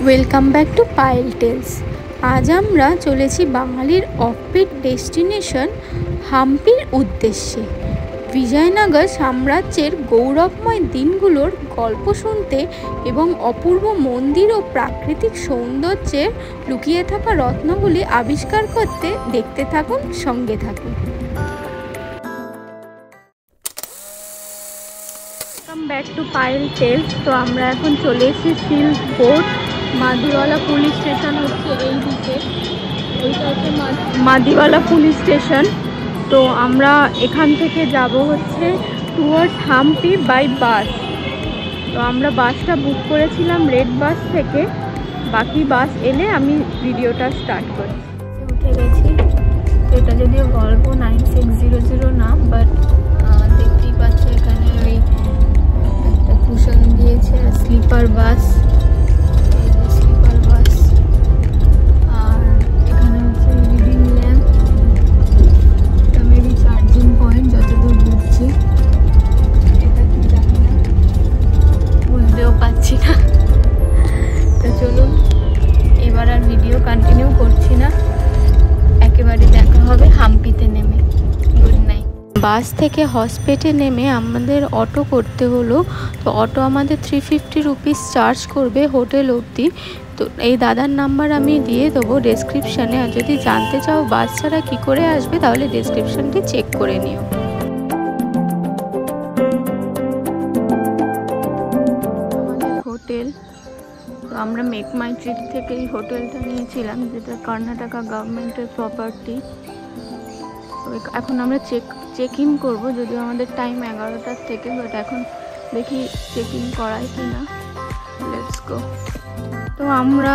Welcome back to Payel tales. আজ আমরা চলেছি বাঙালির অফবিট ডেস্টিনেশন হাম্পির উদ্দেশ্যে। বিজয়নগর সাম্রাজ্যের গৌরবময় দিনগুলোর গল্প শুনতে এবং অপূর্ব মন্দির ও প্রাকৃতিক সৌন্দর্যের লুকিয়ে থাকা রত্নগুলি আবিষ্কার করতে দেখতে থাকুন, সঙ্গে থাকুন। Back to Payel tales. তো আমরা এখন চলে এসেছি silk board. Madiwala police station হচ্ছে এই দিকে, ওইটা হচ্ছে মাদিওয়ালা পুলিশ স্টেশন। তো আমরা এখান থেকে যাব হচ্ছে টুয়ার্ডস হাম্পি বাই বাস। তো আমরা বাসটা বুক করেছিলাম রেড বাস থেকে, বাকি বাস এলে আমি ভিডিওটা স্টার্ট করছি। উঠে গেছি। এটা যদিও গল্প 9600 না, বাট দেখতেই পাচ্ছ এখানে ওই একটা কুশন দিয়েছে, স্লিপার বাস, স্লিপার বাস। আর এখানে হচ্ছে রিডিং ল্যাম্প, এটা মেবি চার্জিং পয়েন্ট যতদূর বুঝছি। এটা কি জানি না, বুঝতেও পারছি না। তো চলুন, এবার আর ভিডিও কন্টিনিউ করছি না, একেবারে দেখা হবে হাম্পিতে নেমে। Good night. বাস থেকে হসপিটে নেমে আমাদের অটো করতে হলো। তো অটো আমাদের 350 রুপিস চার্জ করবে হোটেল অবধি। তো এই দাদার নাম্বার আমি দিয়ে দেবো ডেসক্রিপশানে, আর যদি জানতে চাও বাস ছাড়া কী করে আসবে তাহলে ডেসক্রিপশানটি চেক করে নিও। আমাদের হোটেল, তো আমরা মেক মাই ট্রিপ থেকে এই হোটেলটা নিয়েছিলাম, যেটা কর্ণাটকা গভর্নমেন্টের প্রপার্টি। এখন আমরা চেক ইন করবো, যদিও আমাদের টাইম 11টার থেকে, বাট এখন দেখি চেক ইন করায় কি না। Let's go. তো আমরা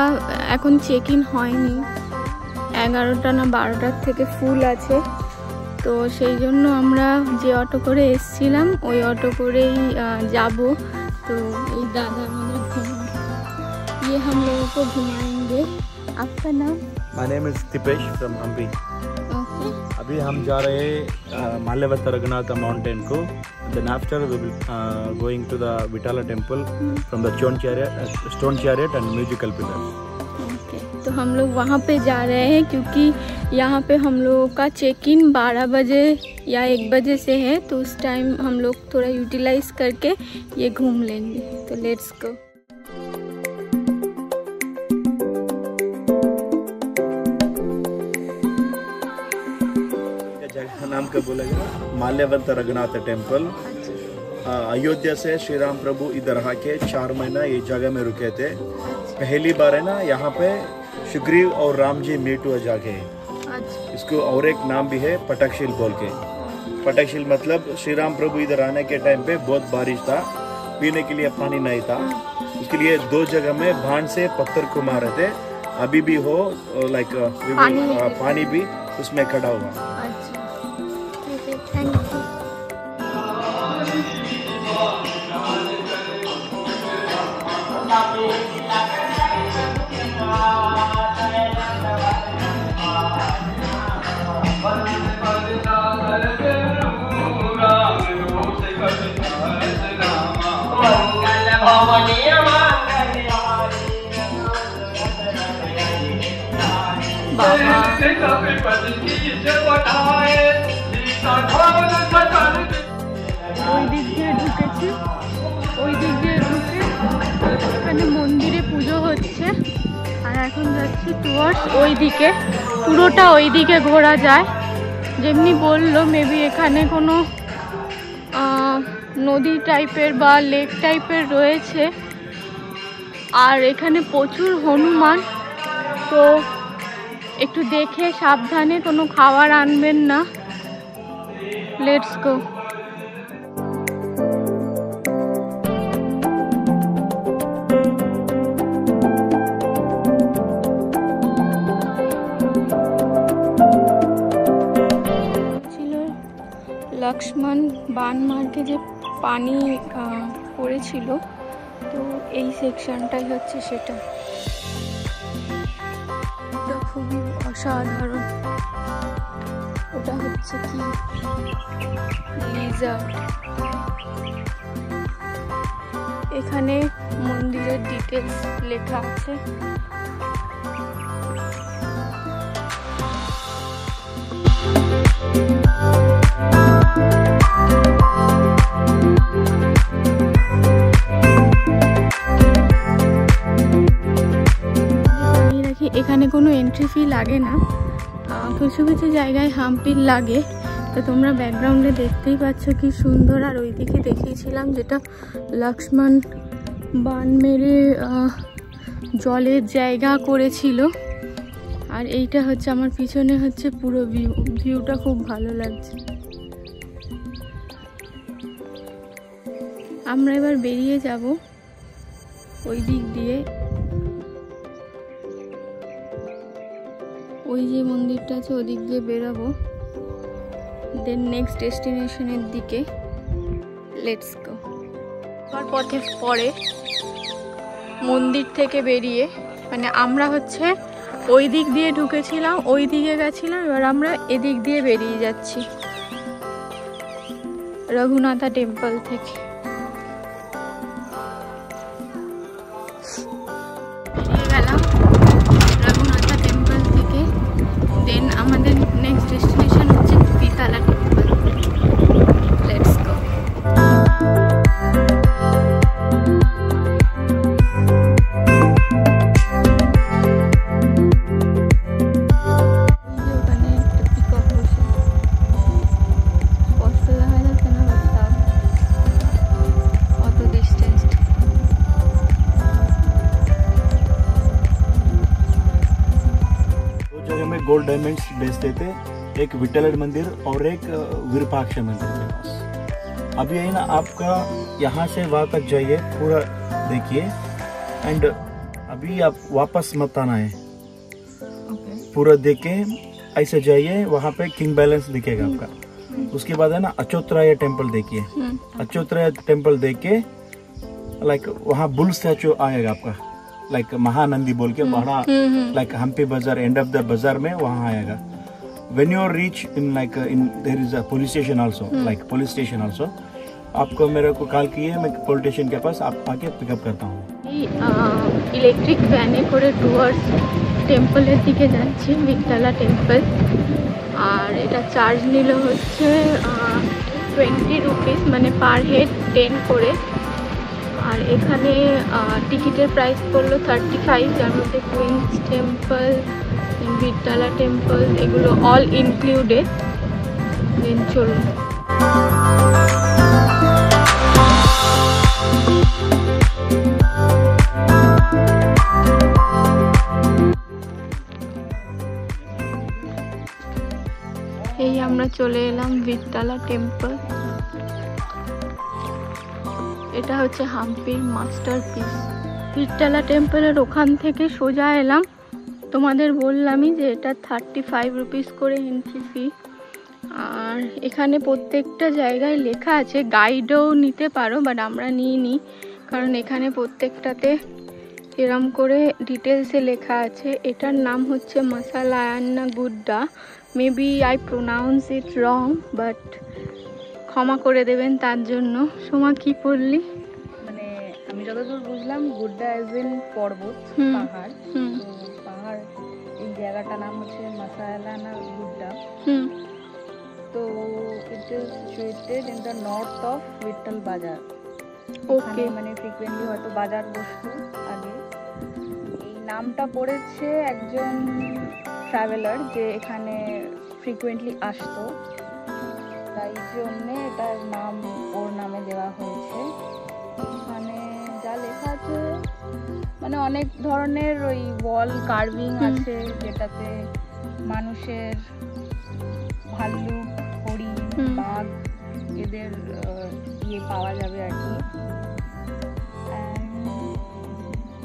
এখন চেক ইন হয়নি, 11টা না 12টার থেকে ফুল আছে। তো সেই জন্য আমরা যে অটো করে এসছিলাম ওই অটো করেই যাব। তো এই দাদা আমাদের ये हम लोगों को घुमाएंगे। आपका नाम? My name is Tipesh from Hampi. Okay. अभी हम जा रहे हैं माल्यवती रघुनाथ माउंटेन को. Then after we will going to the Vitala temple from the stone chariot and musical pillars. Okay. तो हम लोग वहाँ पे जा रहे हैं क्योंकि यहाँ पे हम लोगों का चेक इन 12 बजे या 1 बजे से है, तो उस टाइम हम लोग थोड़ा यूटिलाइज करके ये घूम लेंगे। तो लेट्स गो। नाम का बोला गया माल्यवती रघुनाथ टेम्पल। अयोध्या से श्री राम प्रभु इधर आके 4 महीना ये जगह में रुके थे। पहली बार है ना यहाँ पे सुग्रीव और राम जी मीट हुआ जाके। इसको और एक नाम भी है पटकशील बोल के। पटकशील मतलब श्री राम प्रभु इधर आने के टाइम पे बहुत बारिश था, पीने के लिए पानी नहीं था, उसके लिए 2 जगह में भांड से पत्थर को मारे थे। अभी भी हो लाइक पानी भी उसमें खड़ा हुआ। ওই দিক দিয়ে ঢুকেছি, ওই দিক দিয়ে ঢুকে এখানে মন্দিরে পুজো হচ্ছে, আর এখন যাচ্ছি টুয়ার্ডস ওই দিকে। পুরোটা ওই দিকে ঘোরা যায়, যেমনি বললো মেবি এখানে কোনো নদী টাইপের বা লেক টাইপের রয়েছে। আর এখানে প্রচুর হনুমান, তো একটু দেখে সাবধানে কোনো খাবার আনবেন না। Let's go. লক্ষ্মণ বান মার্গে যে পানি পড়েছিল, তো এই সেকশনটাই হচ্ছে সেটা। এটা খুবই অসাধারণ। ওটা হচ্ছে কি লিজার্ড। এখানে মন্দিরের ডিটেলস লেখা আছে। এখানে কোনো এন্ট্রি ফি লাগে না, কিছু কিছু জায়গায় হাম্পি লাগে। তো তোমরা ব্যাকগ্রাউন্ডে দেখতেই পাচ্ছ কি সুন্দর। আর ওইদিকে দেখিয়েছিলাম যেটা লক্ষ্মণ বান মেরে জলের জায়গা করেছিল। আর এইটা হচ্ছে আমার পিছনে হচ্ছে পুরো ভিউটা খুব ভালো লাগছে। আমরা এবার বেরিয়ে যাব ওই দিক দিয়ে, ওই যে মন্দিরটা আছে ওদিক দিয়ে বেরোবো, দেন নেক্সট ডেস্টিনেশনের দিকে। Let's go. পথে পরে মন্দির থেকে বেরিয়ে মানে আমরা হচ্ছে ওই দিক দিয়ে ঢুকেছিলাম, ওই দিকে গেছিলাম, এবার আমরা এদিক দিয়ে বেরিয়ে যাচ্ছি রঘুনাথা টেম্পল থেকে। বেরিয়ে গেলাম রঘুনাথা টেম্পল থেকে, দেন আমাদের নেক্সট ডেস্টিনেশন হচ্ছে Vittala temple. Let's go. Gold diamonds बेचते थे, एक विठल मंदिर और एक विरूपाक्ष मंदिर के पास। अभी है ना आपका यहाँ से वहाँ तक जाइए, पूरा देखिए एंड अभी आप वापस मत आना है। पूरा देख के ऐसे जाइए, वहाँ पे किंग बैलेंस दिखेगा आपका। उसके बाद है ना अचोतराय टेम्पल देखिए, अचोतराय टेम्पल देख के लाइक वहाँ बुल स्टैचू आएगा आपका, लाइक महानंदी बोल के बड़ा, लाइक हम्पी बाजार एंड ऑफ द बाजार में वहाँ आएगा। When you reach in like in there is a police station also, like police station also, आपको मेरे को कॉल किए, मैं पुलिस स्टेशन के पास आप आके पिकअप करता हूँ। इलेक्ट्रिक वैने করে টুয়ার্ডস টেম্পলের দিকে যাচ্ছি, বিতলা টেম্পল। আর এটা চার্জ নিল হচ্ছে 20 রুপিস, মানে পার হেড 10 করে। আর এখানে টিকিটের প্রাইস পড়লো 35, যার মধ্যে কুইন্স টেম্পল, বিতলা টেম্পল এগুলো অল ইনক্লুডেড। দেন চলুন। এই আমরা চলে এলাম বিতলা টেম্পল। এটা হচ্ছে হাম্পির মাস্টারপিস। বিতলা টেম্পলের ওখান থেকে সোজা এলাম, তোমাদের বললামই যে এটা 35 রুপিস করে এন্ট্রি ফি। আর এখানে প্রত্যেকটা জায়গায় লেখা আছে, গাইডও নিতে পারো, বাট আমরা নিইনি কারণ এখানে প্রত্যেকটাতে এরম করে ডিটেলসে লেখা আছে। এটার নাম হচ্ছে Masalayanna Gudda. Maybe I pronounce it wrong, but ক্ষমা করে দেবেন তার জন্য। সোমা কি পড়লি? মানে আমি যতদূর বুঝলাম গুড্ডা এজ ইন পর্বত, পাহাড়। পাহাড়, এই জায়গাটার নাম হচ্ছে মাসালায়ান্না গুড্ডা। তো it is situated in the north of Vitthal বাজার। ওকে, মানে ফ্রিকুয়েন্টলি হয়তো বাজার বসতো আগে। এই নামটা পড়েছে একজন ট্রাভেলার যে এখানে ফ্রিকুয়েন্টলি আসতো, তাই জন্যে এটার নাম ওর নামে দেওয়া হয়েছে। এখানে যা লেখা আছে মানে অনেক ধরনের ওই ওয়াল কার্ভিং আছে, যেটাতে মানুষের, ভাল্লুক, হরিণ, বাঘ এদের ইয়ে পাওয়া যাবে আর কি।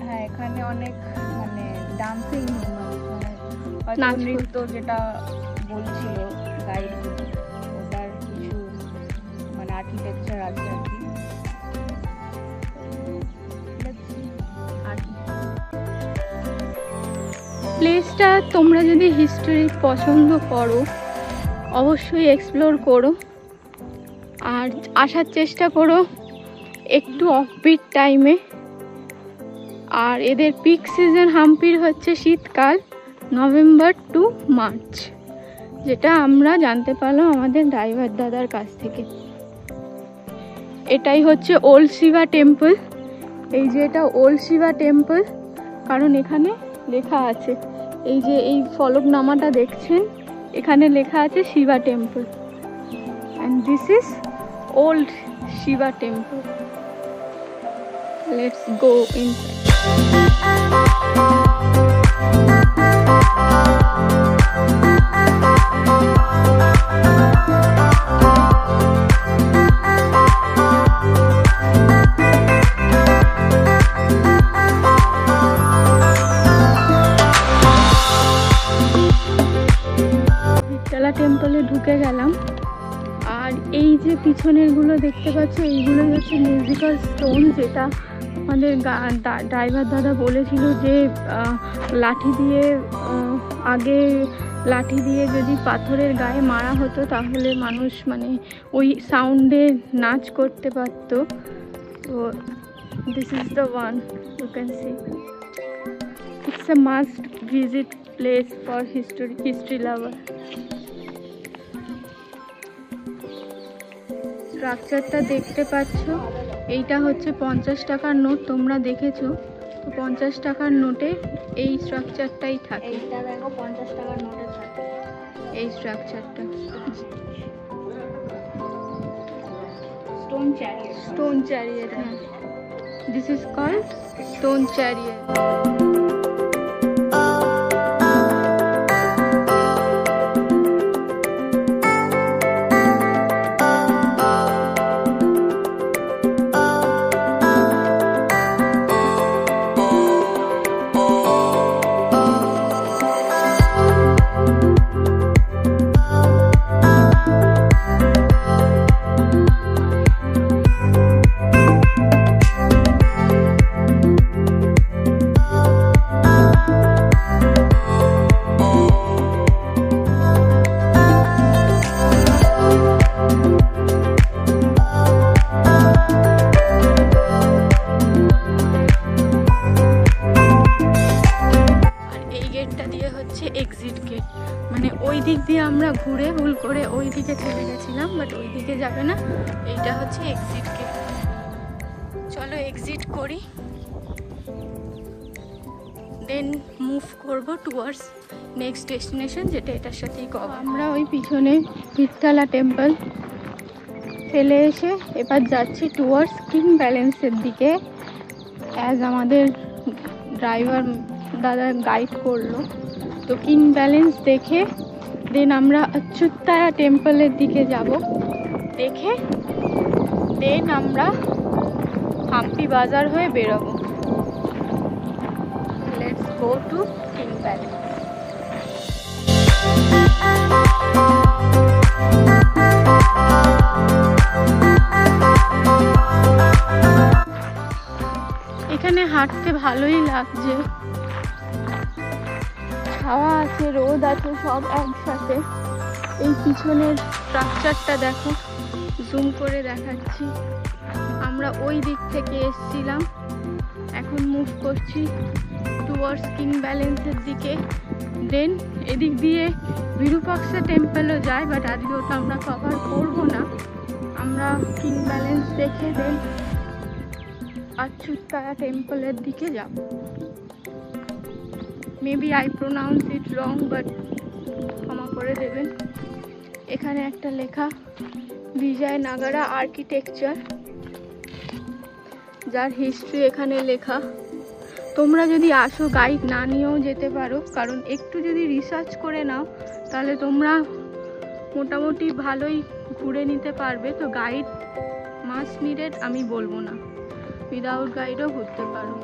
হ্যাঁ, এখানে অনেক মানে ডান্সিং, মানে নৃত্য যেটা বলছিল গাইড, ওটার কিছু মানে আর্কিটেকচার আছে আর কি। প্লেসটা তোমরা যদি হিস্টোরি পছন্দ করো অবশ্যই এক্সপ্লোর করো, আর আসার চেষ্টা করো একটু অফবিট টাইমে। আর এদের পিক সিজন হাম্পির হচ্ছে শীতকাল, নভেম্বর টু মার্চ, যেটা আমরা জানতে পারলাম আমাদের ড্রাইভার দাদার কাছ থেকে। এটাই হচ্ছে ওল্ড শিবা টেম্পল। এই যে এটা ওল্ড শিবা টেম্পল, কারণ এখানে লেখা আছে, এই যে এই ফলকনামাটা দেখছেন, এখানে লেখা আছে Shiva temple, and this is old Shiva temple. Let's go inside. টেম্পলে ঢুকে গেলাম। আর এই যে পিছনের গুলো দেখতে পাচ্ছ, এইগুলোই হচ্ছে মিউজিক্যাল স্টোন, যেটা আমাদের ড্রাইভার দাদা বলেছিল যে লাঠি দিয়ে আগে লাঠি দিয়ে যদি পাথরের গায়ে মারা হতো তাহলে মানুষ মানে ওই সাউন্ডে নাচ করতে পারতো। তো this is the one, you can see. It's a must visit place for history lover. স্ট্রাকচারটা দেখতে পাচ্ছ, এইটা হচ্ছে 50 টাকার নোট, তোমরা দেখেছো তো। 50 টাকার নোটে এই স্ট্রাকচারটাই থাকে। এইটা দেখো 50 টাকার নোটে থাকে এই স্ট্রাকচারটা, স্টোন চ্যারিয়েট। স্টোন চ্যারিয়েট, হ্যাঁ, this is called stone chariot. Exit gate, মানে ওই দিক দিয়ে আমরা ঘুরে ভুল করে ওই দিকে চলে গেছিলাম, বাট ওই দিকে যাবে না, এইটা হচ্ছে এক্সিট গেট। চলো এক্সিট করি, দেন মুভ করব টুয়ার্ডস নেক্সট ডেস্টিনেশন, যেটা এটার সাথেই কভার। আমরা ওই পিছনে ভিট্টালা টেম্পল ফেলে এসে এবার যাচ্ছি টুয়ার্ডস কিং ব্যালেন্সের দিকে, অ্যাজ আমাদের ড্রাইভার দাদা গাইড করলো। তো কিং ব্যালেন্স দেখে দেন আমরা অচ্যুতায়া টেম্পলের দিকে যাব, দেখে দেন আমরা হাম্পি বাজার হয়ে বেরোবো। Let's go to king balance. এখানে হাঁটতে ভালোই লাগছে, হাওয়া আছে, রোদ আছে, সব একসাথে। এই পিছনের স্ট্রাকচারটা দেখো, জুম করে দেখাচ্ছি। আমরা ওই দিক থেকে এসছিলাম, এখন মুভ করছি টুয়ার্ডস কিং ব্যালেন্সের দিকে। দেন এদিক দিয়ে বিরূপাক্ষা টেম্পলও যায়, বাট আজকে ওটা আমরা কভার করবো না। আমরা কিং ব্যালেন্স দেখে দেন অচ্যুতায়া টেম্পলের দিকে যাব। Maybe I pronounce it wrong, but ক্ষমা করে দেবেন। এখানে একটা লেখা বিজয়নগরা আর্কিটেকচার, যার হিস্ট্রি এখানে লেখা। তোমরা যদি আসো গাইড না নিয়েও যেতে পারো, কারণ একটু যদি রিসার্চ করে নাও তাহলে তোমরা মোটামুটি ভালোই ঘুরে নিতে পারবে। তো গাইড মাস্ট নিডেড আমি বলবো না, উইদাউট গাইডও ঘুরতে পারো।